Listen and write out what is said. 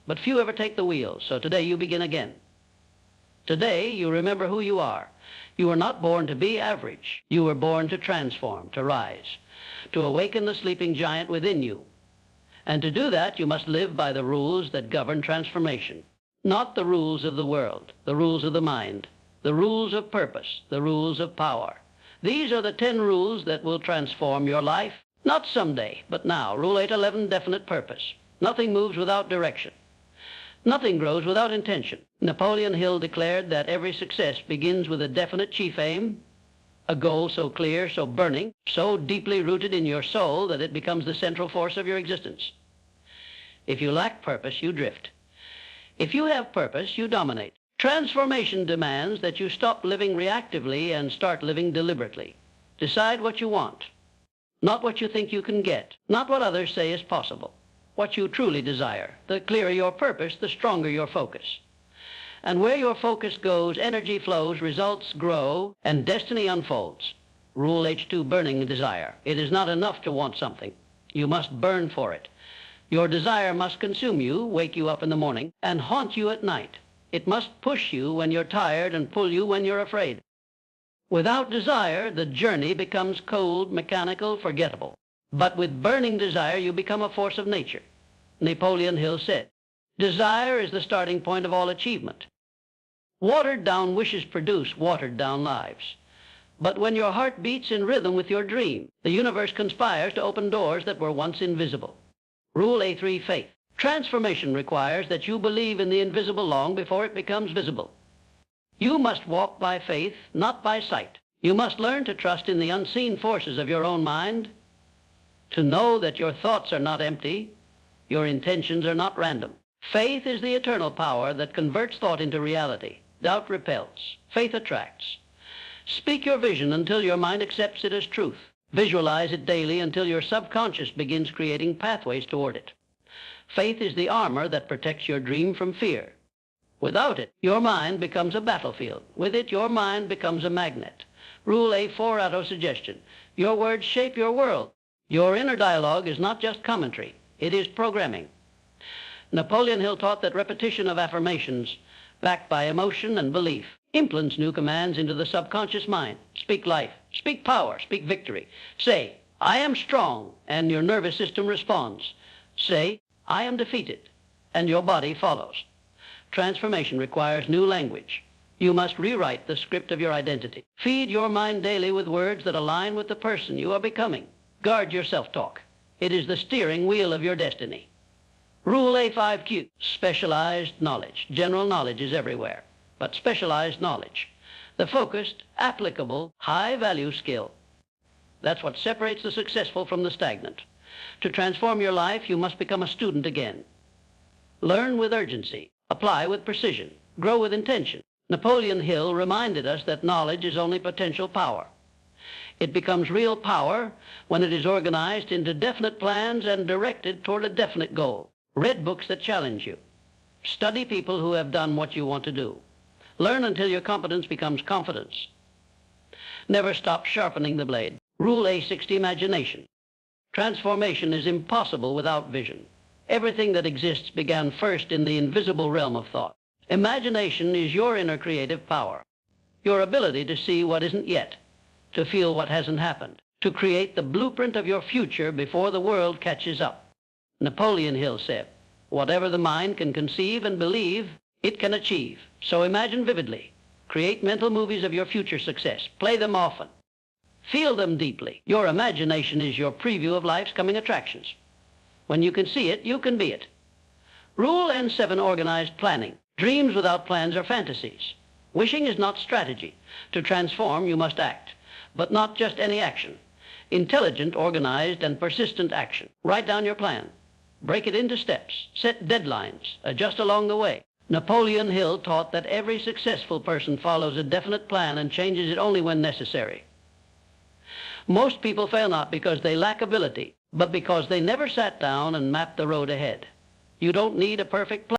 but few ever take the wheel, so today you begin again. Today you remember who you are. You were not born to be average. You were born to transform, to rise, to awaken the sleeping giant within you. And to do that, you must live by the rules that govern transformation. Not the rules of the world, the rules of the mind, the rules of purpose, the rules of power. These are the 10 rules that will transform your life, not someday, but now. Rule 811, definite purpose. Nothing moves without direction. Nothing grows without intention. Napoleon Hill declared that every success begins with a definite chief aim, a goal so clear, so burning, so deeply rooted in your soul that it becomes the central force of your existence. If you lack purpose, you drift. If you have purpose, you dominate. Transformation demands that you stop living reactively and start living deliberately. Decide what you want, not what you think you can get, not what others say is possible. What you truly desire. The clearer your purpose, the stronger your focus. And where your focus goes, energy flows, results grow, and destiny unfolds. Rule H2, burning desire. It is not enough to want something. You must burn for it. Your desire must consume you, wake you up in the morning, and haunt you at night. It must push you when you're tired and pull you when you're afraid. Without desire, the journey becomes cold, mechanical, forgettable. But with burning desire, you become a force of nature. Napoleon Hill said, "Desire is the starting point of all achievement." Watered-down wishes produce watered-down lives. But when your heart beats in rhythm with your dream, the universe conspires to open doors that were once invisible. Rule A3, faith. Transformation requires that you believe in the invisible long before it becomes visible. You must walk by faith, not by sight. You must learn to trust in the unseen forces of your own mind, to know that your thoughts are not empty, your intentions are not random. Faith is the eternal power that converts thought into reality. Doubt repels. Faith attracts. Speak your vision until your mind accepts it as truth. Visualize it daily until your subconscious begins creating pathways toward it. Faith is the armor that protects your dream from fear. Without it, your mind becomes a battlefield. With it, your mind becomes a magnet. Rule A4, auto-suggestion. Your words shape your world. Your inner dialogue is not just commentary. It is programming. Napoleon Hill taught that repetition of affirmations, backed by emotion and belief, implants new commands into the subconscious mind. Speak life, speak power, speak victory. Say, "I am strong," and your nervous system responds. Say, "I am defeated," and your body follows. Transformation requires new language. You must rewrite the script of your identity. Feed your mind daily with words that align with the person you are becoming. Guard your self-talk. It is the steering wheel of your destiny. Rule A5Q, specialized knowledge. General knowledge is everywhere, but specialized knowledge. The focused, applicable, high-value skill. That's what separates the successful from the stagnant. To transform your life, you must become a student again. Learn with urgency. Apply with precision. Grow with intention. Napoleon Hill reminded us that knowledge is only potential power. It becomes real power when it is organized into definite plans and directed toward a definite goal. Read books that challenge you. Study people who have done what you want to do. Learn until your competence becomes confidence. Never stop sharpening the blade. Rule A60, imagination. Transformation is impossible without vision. Everything that exists began first in the invisible realm of thought. Imagination is your inner creative power, your ability to see what isn't yet, to feel what hasn't happened, to create the blueprint of your future before the world catches up. Napoleon Hill said, "Whatever the mind can conceive and believe, it can achieve." So imagine vividly. Create mental movies of your future success. Play them often. Feel them deeply. Your imagination is your preview of life's coming attractions. When you can see it, you can be it. Rule N7, organized planning. Dreams without plans are fantasies. Wishing is not strategy. To transform, you must act, but not just any action. Intelligent, organized, and persistent action. Write down your plan. Break it into steps. Set deadlines. Adjust along the way. Napoleon Hill taught that every successful person follows a definite plan and changes it only when necessary. Most people fail not because they lack ability, but because they never sat down and mapped the road ahead. You don't need a perfect plan.